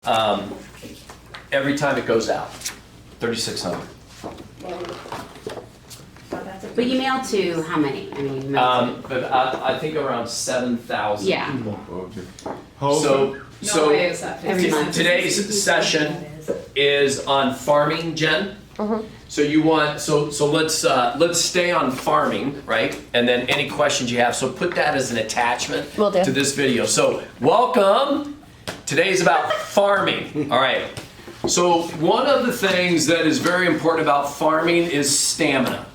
um, every time it goes out, 3,600. But you mail to how many? I mean, you mail to, But I think around 7,000 yeah. people. Okay. So way is that Every month. today's session is on farming, Jen. So you want, so let's stay on farming, right? And then any questions you have, so put that as an attachment Will do. to this video. So welcome. Today's about farming. All right. So one of the things that is very important about farming is stamina.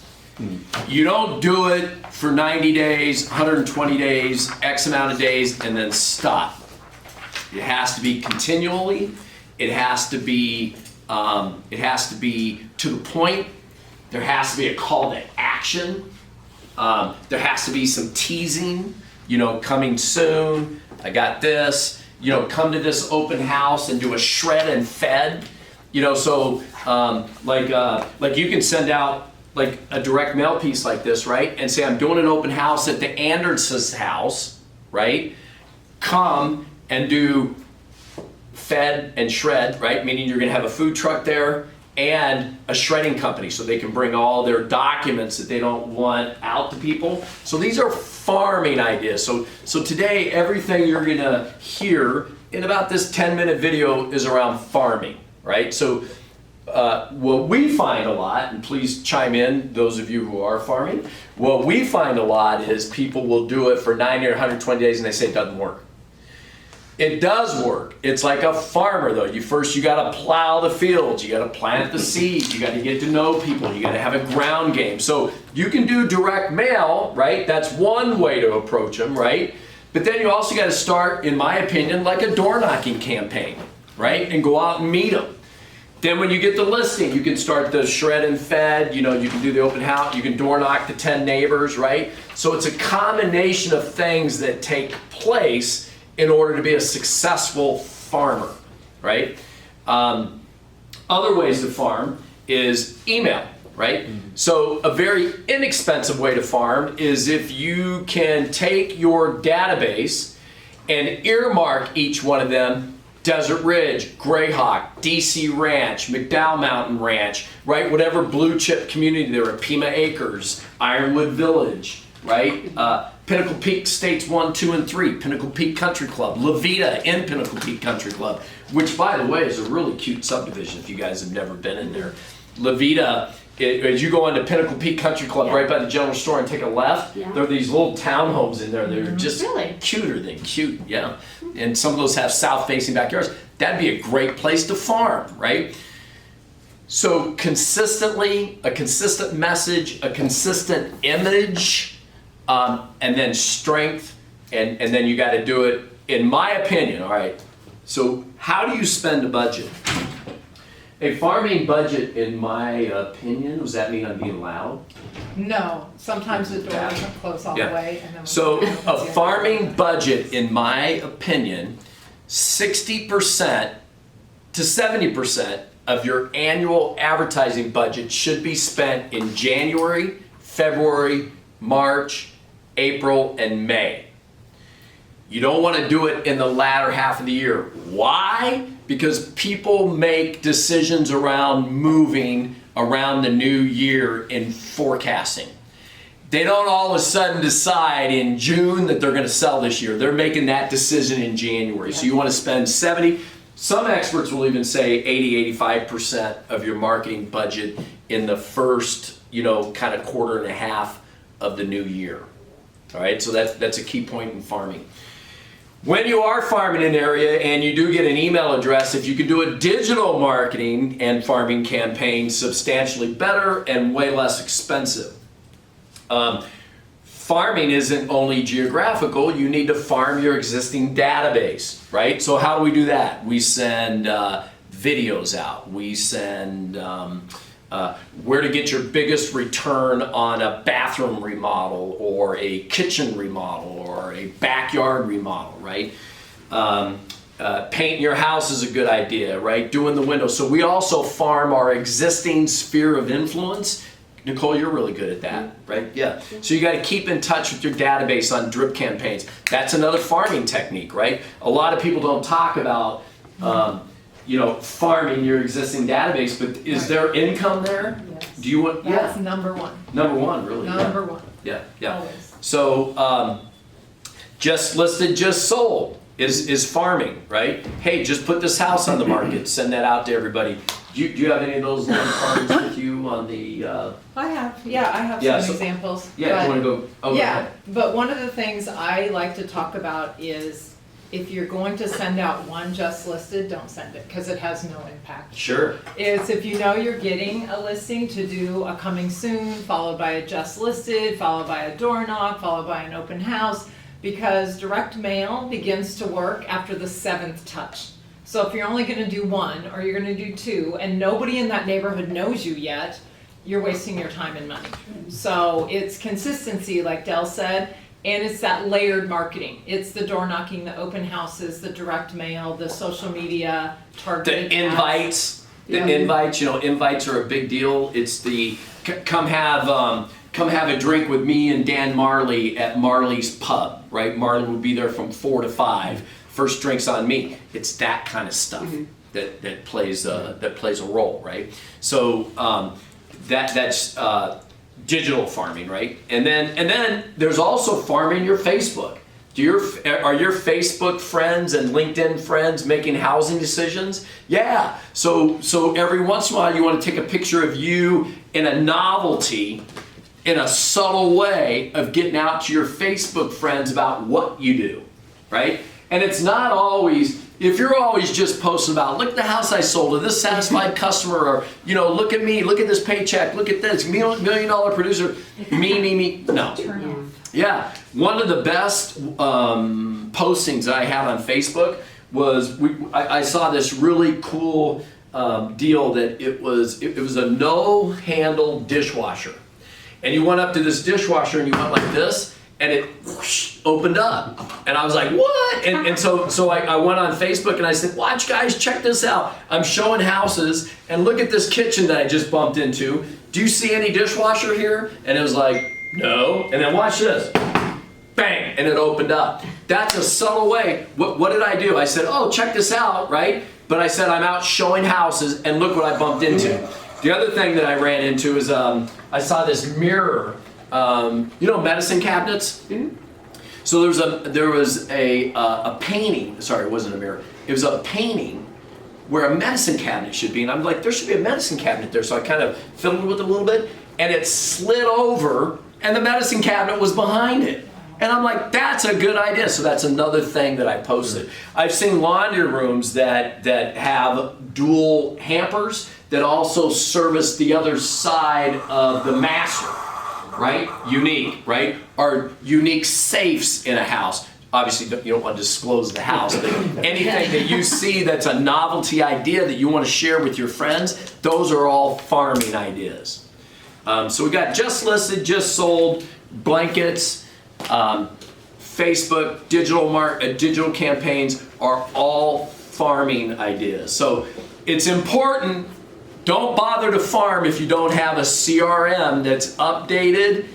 You don't do it for 90 days, 120 days, X amount of days, and then stop. It has to be continually. It has to be to the point. There has to be a call to action. There has to be some teasing. You know, coming soon. I got this. You know, come to this open house and do a shred and fed. You know, so like you can send out like a direct mail piece like this, right? And say, I'm doing an open house at the Anderson's house, right? Come and do fed and shred, right? Meaning you're gonna have a food truck there and a shredding company so they can bring all their documents that they don't want out to people. So these are farming ideas. So today, everything you're gonna hear in about this 10-minute video is around farming, right? So what we find a lot, and please chime in, those of you who are farming, what we find a lot is people will do it for 90 or 120 days and they say it doesn't work. It does work. It's like a farmer though. You gotta plow the fields, you gotta plant the seeds, you gotta get to know people, you gotta have a ground game. So you can do direct mail, right? That's one way to approach them, right? But then you also gotta start, in my opinion, like a door knocking campaign, right? And go out and meet them. Then when you get the listing, you can start the shred and fed, you know, you can do the open house, you can door knock the 10 neighbors, right? So it's a combination of things that take place in order to be a successful farmer, right? Other ways to farm is email, right? So a very inexpensive way to farm is if you can take your database and earmark each one of them: Desert Ridge, Greyhawk, DC Ranch, McDowell Mountain Ranch, right? Whatever blue chip community there are, Pima Acres, Ironwood Village, right? Pinnacle Peak States 1, 2, and 3, Pinnacle Peak Country Club, La Vita in Pinnacle Peak Country Club, which by the way is a really cute subdivision if you guys have never been in there. La Vita, as you go into Pinnacle Peak Country Club, right by the general store and take a left, there are these little townhomes in there that are just cuter than cute, yeah. And some of those have south-facing backyards. That'd be a great place to farm, right? So consistently, a consistent message, a consistent image, and then strength, and then you got to do it, in my opinion, all right? So how do you spend a budget? A farming budget, in my opinion, does that mean I'm being loud? No, sometimes the door doesn't close all the way. And then So a farming budget, in my opinion, 60% to 70% of your annual advertising budget should be spent in January, February, March, April, and May. You don't want to do it in the latter half of the year. Why? Because people make decisions around moving around the new year in forecasting. They don't all of a sudden decide in June that they're going to sell this year. They're making that decision in January. So you want to spend 70, some experts will even say 80-85% of your marketing budget in the first, you know, kind of quarter and a half of the new year. All right, so that's a key point in farming. When you are farming an area and you do get an email address, if you can do a digital marketing and farming campaign, substantially better and way less expensive. Farming isn't only geographical, you need to farm your existing database, right? So how do we do that? We send videos out, we send where to get your biggest return on a bathroom remodel or a kitchen remodel or a backyard remodel, right? Painting your house is a good idea, right? Doing the windows. So we also farm our existing sphere of influence. Nicole, you're really good at that, right? Yeah. So you got to keep in touch with your database on drip campaigns. That's another farming technique, right? A lot of people don't talk about farming your existing database, but is Right. there income there? Yes. Do you want, That's number one, number one, really? Yeah. number one, Yeah, yeah. always. So, just listed, just sold is farming, right? Hey, just put this house on the market, send that out to everybody. Do you have any of those little cards with you on the, I have Yeah, some so- examples. yeah, but- you wanna go, okay. Yeah, but one of the things I like to talk about is if you're going to send out one just listed, don't send it, because it has no impact. Sure, It's if you know you're getting a listing to do a coming soon, followed by a just listed, followed by a door knock, followed by an open house, because direct mail begins to work after the 7th touch. So if you're only gonna do one, or you're gonna do two, and nobody in that neighborhood knows you yet, you're wasting your time and money. So it's consistency, like Dell said, and it's that layered marketing. It's the door knocking, the open houses, the direct mail, the social media, targeted the ads. invites, Yeah. invites are a big deal. It's the, come have a drink with me and Dan Marley at Marley's Pub, right? Marley would be there from 4 to 5. First drink's on me. It's that kind of stuff that plays a role, right? So that's digital farming, right? And then there's also farming your Facebook. Are your Facebook friends and LinkedIn friends making housing decisions? Yeah. So every once in a while you want to take a picture of you in a novelty, in a subtle way of getting out to your Facebook friends about what you do, right? And it's not always, if you're always just posting about, look at the house I sold to this satisfied customer, or, look at me, look at this paycheck, look at this, $1 million producer, me. No. Yeah. One of the best postings I had on Facebook was, I saw this really cool deal that it was a no-handle dishwasher. And you went up to this dishwasher and you went like this, and it whoosh, opened up. And I was like, what? And so I went on Facebook and I said, watch guys, check this out. I'm showing houses and look at this kitchen that I just bumped into. Do you see any dishwasher here? And it was like, no. And then watch this. Bang, and it opened up. That's a subtle way. What did I do? I said, oh, check this out, right? But I said, I'm out showing houses and look what I bumped into. The other thing that I ran into is I saw this mirror. Medicine cabinets? So there was a painting, sorry, it wasn't a mirror. It was a painting where a medicine cabinet should be. And I'm like, there should be a medicine cabinet there. So I kind of fiddled with it a little bit and it slid over and the medicine cabinet was behind it. And I'm like, that's a good idea. So that's another thing that I posted. I've seen laundry rooms that have dual hampers that also service the other side of the master, right? Unique, right? Or unique safes in a house. Obviously, you don't want to disclose the house, but anything that you see that's a novelty idea that you want to share with your friends, those are all farming ideas. So we got just listed, just sold, blankets, Facebook, digital campaigns are all farming ideas. So it's important, don't bother to farm if you don't have a CRM that's updated,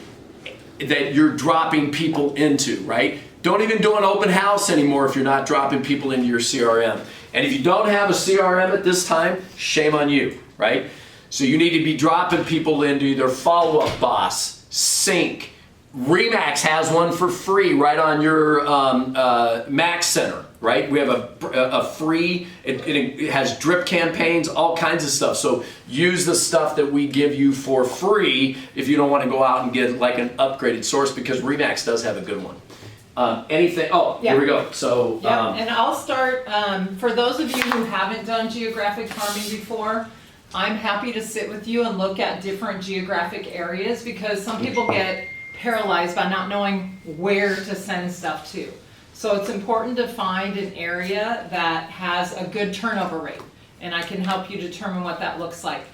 that you're dropping people into, right? Don't even do an open house anymore if you're not dropping people into your CRM. And if you don't have a CRM at this time, shame on you, right? So you need to be dropping people into either Follow Up Boss, Sync. Remax has one for free right on your Mac Center, right? We have a free, it has drip campaigns, all kinds of stuff. So use the stuff that we give you for free if you don't want to go out and get like an upgraded source, because Remax does have a good one. Here we go. So, And I'll start, for those of you who haven't done geographic farming before, I'm happy to sit with you and look at different geographic areas, because some people get paralyzed by not knowing where to send stuff to. So it's important to find an area that has a good turnover rate, and I can help you determine what that looks like.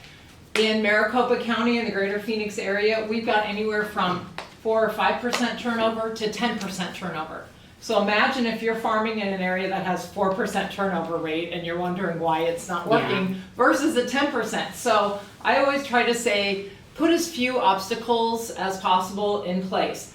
In Maricopa County in the greater Phoenix area, we've got anywhere from 4 or 5% turnover to 10% turnover. So imagine if you're farming in an area that has 4% turnover rate and you're wondering why it's not working versus a 10%. So I always try to say, put as few obstacles as possible in place.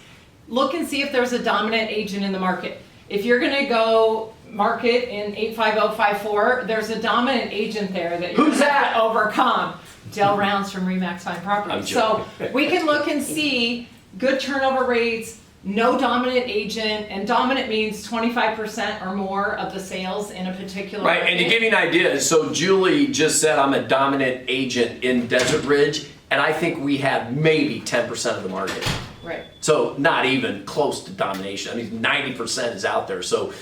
Look and see if there's a dominant agent in the market. If you're gonna go market in 85054, there's a dominant agent there that you're Who's gonna that? have to overcome. Del Rounds from Remax Fine I'm Properties. So we can look and see good turnover rates, no dominant agent, and dominant means 25% or more of the sales in a particular Right, and to market. give you an idea, so Julie just said I'm a dominant agent in Desert Ridge, and I think we have maybe 10% of the market. Right. So not even close to domination. I mean, 90% is out there. So,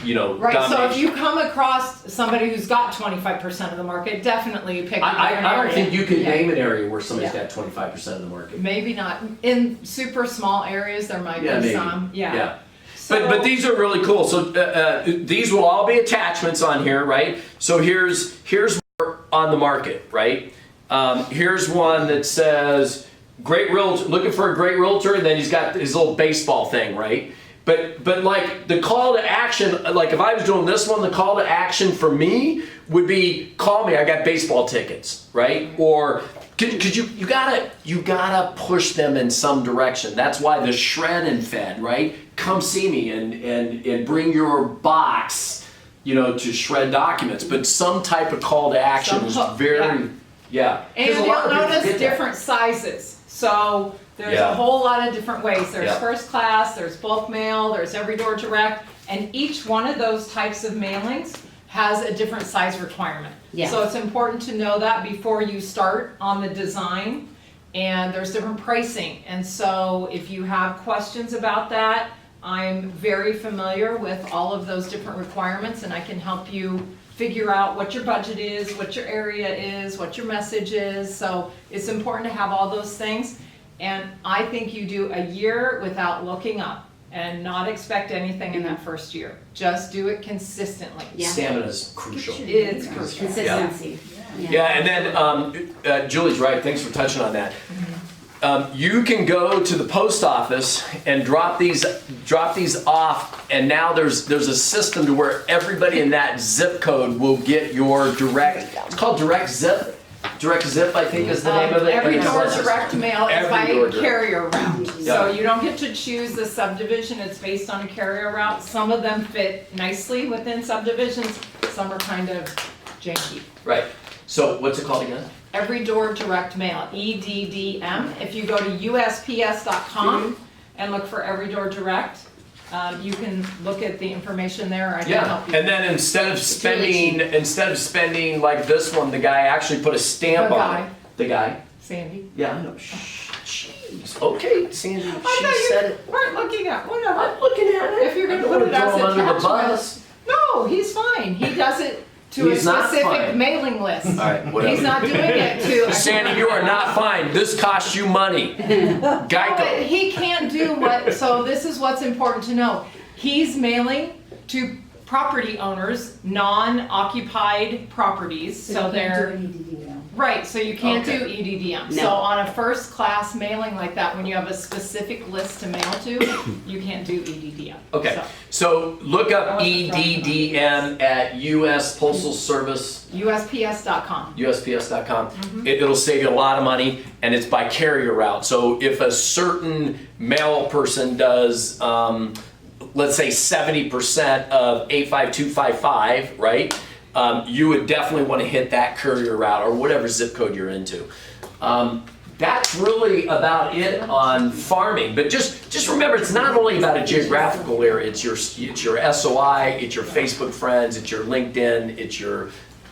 you know, Right, so if domination. you come across somebody who's got 25% of the market, definitely pick a I different don't area. think you can Yeah. name an area where somebody's Yeah. got 25% of the market. Maybe not. In super small areas, there might Yeah, be maybe. some, yeah. Yeah. So- But these are really cool. So these will all be attachments on here, right? So here's more on the market, right? Here's one that says great realtor, looking for a great realtor, and then he's got his little baseball thing, right? But like the call to action, like if I was doing this one, the call to action for me would be call me. I got baseball tickets, right? Or because you gotta push them in some direction. That's why the shred and fed, right? Come see me and bring your box, you know, to shred documents. But some type of call to action Some is hook, very, yeah. And 'Cause a lot of you'll people notice get that. different sizes. So there's Yeah. a whole lot of different ways. There's Yeah. first class, there's bulk mail, there's every door direct, and each one of those types of mailings has a different size requirement. Yes. So it's important to know that before you start on the design, and there's different pricing. And so if you have questions about that, I'm very familiar with all of those different requirements, and I can help you figure out what your budget is, what your area is, what your message is. So it's important to have all those things. And I think you do a year without looking up and not expect anything in that first year. Just do it consistently. Yeah. Stamina is crucial. It's crucial. Consistency. Yeah, and then Julie's right. Thanks for touching on that. You can go to the post office and drop these off, and now there's a system to where everybody in that zip code will get your direct. It's called direct zip. Direct zip, I think, is the name of it. Every And it's door like- direct mail is Every by door direct. carrier route. So Yeah. you don't get to choose the subdivision, it's based on a carrier route. Some of them fit nicely within subdivisions, some are kind of janky. Right. So what's it called again? Every door direct mail, EDDM. If you go to USPS.com and look for Every Door Direct, you can look at the information there. I can Yeah. help you. And then instead of spending like this one, the guy actually put a stamp The on guy. it. The guy. Sandy. Yeah, I know. Jeez. Okay, Sandy. I She thought said you it. weren't looking at, whatever. I'm looking at it. If you're gonna I don't put wanna it as throw him under the attachment. bus. No, he's fine. He does it to a He's not specific fine. mailing list. All right, whatever. He's not doing it to. Sandy, you are not fine. This costs you money. But Geico. he can't do what, so this is what's important to know. He's mailing to property owners, non-occupied properties, so they're, right, so you can't do Okay. EDDM. No. So on a first class mailing like that, when you have a specific list to mail to, you can't do EDDM. Okay, So, so look I up wasn't throwing it on EDDM at US Postal Service, USPS.com. USPS.com. It'll save you a lot of money, and it's by carrier route. So if a certain mail person does, let's say 70% of 85255, right? You would definitely want to hit that courier route or whatever zip code you're into. That's really about it on farming. But just remember, it's not only about a geographical area. It's your SOI, it's your Facebook friends, it's your LinkedIn, it's your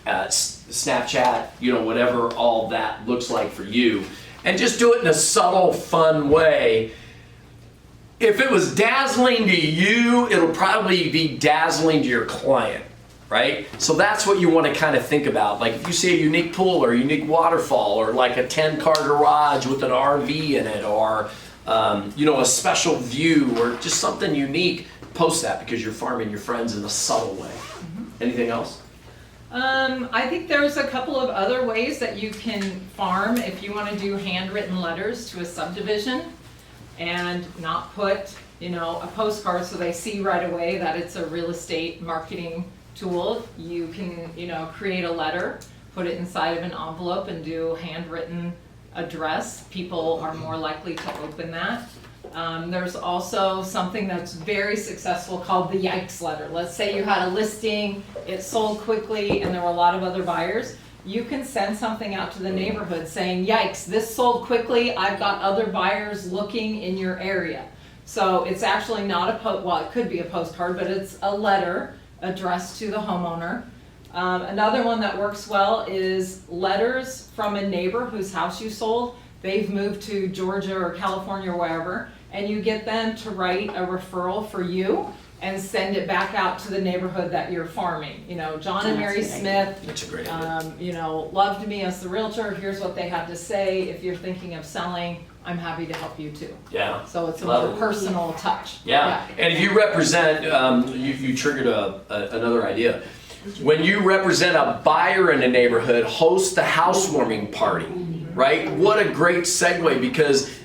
Snapchat, you know, whatever all that looks like for you. And just do it in a subtle, fun way. If it was dazzling to you, it'll probably be dazzling to your client, right? So that's what you want to kind of think about. Like if you see a unique pool or a unique waterfall or like a 10-car garage with an RV in it or, you know, a special view or just something unique, post that because you're farming your friends in a subtle way. Anything else? I think there's a couple of other ways that you can farm if you want to do handwritten letters to a subdivision and not put, you know, a postcard so they see right away that it's a real estate marketing tool. You can, you know, create a letter, put it inside of an envelope and do handwritten address. People are more likely to open that. There's also something that's very successful called the Yikes letter. Let's say you had a listing, it sold quickly, and there were a lot of other buyers. You can send something out to the neighborhood saying, yikes, this sold quickly, I've got other buyers looking in your area. So it's actually not well, it could be a postcard, but it's a letter addressed to the homeowner. Another one that works well is letters from a neighbor whose house you sold. They've moved to Georgia or California or wherever, and you get them to write a referral for you and send it back out to the neighborhood that you're farming. You know, John and Mary Smith, That's a great idea. you know, loved me as the realtor. Here's what they have to say. If you're thinking of selling, I'm happy to help you too. Yeah. So it's a Love more it. personal touch. Yeah, and if you represent, you triggered another idea. When you represent a buyer in a neighborhood, host the housewarming party, right? What a great segue, because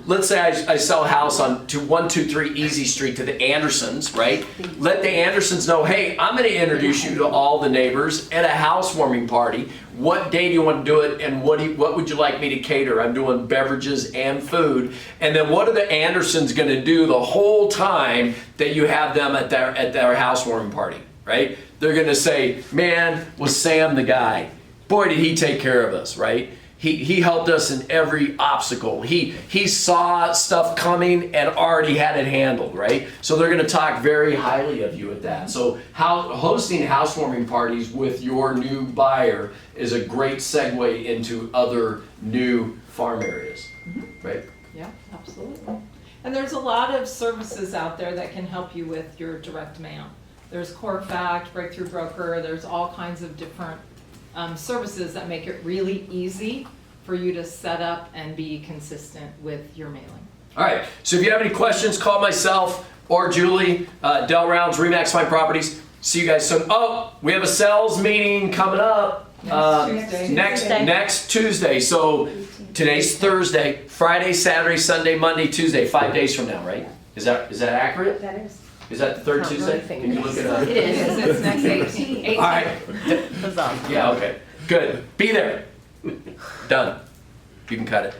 let's say I sell a house on 123 Easy Street to the Andersons, right? Let the Andersons know, hey, I'm going to introduce you to all the neighbors at a housewarming party. What day do you want to do it, and what would you like me to cater? I'm doing beverages and food. And then what are the Andersons going to do the whole time that you have them at their housewarming party, right? They're going to say, man, was Sam the guy? Boy, did he take care of us, right? He helped us in every obstacle. He saw stuff coming and already had it handled, right? So they're going to talk very highly of you at that. So hosting housewarming parties with your new buyer is a great segue into other new farm areas, right? Yeah, absolutely. And there's a lot of services out there that can help you with your direct mail. There's CoreFact, Breakthrough Broker, there's all kinds of different services that make it really easy for you to set up and be consistent with your mailing. All right, so if you have any questions, call myself or Julie, Del Rounds, Remax Fine Properties. See you guys soon. Oh, we have a sales meeting coming up next Tuesday. So today's Thursday, Friday, Saturday, Sunday, Monday, Tuesday, 5 days from now, right? Is that accurate? That is. Is that the third Tuesday? Can you look it up? It is. It's next 18. All right. Yeah, okay. Good. Be there. Done. You can cut it.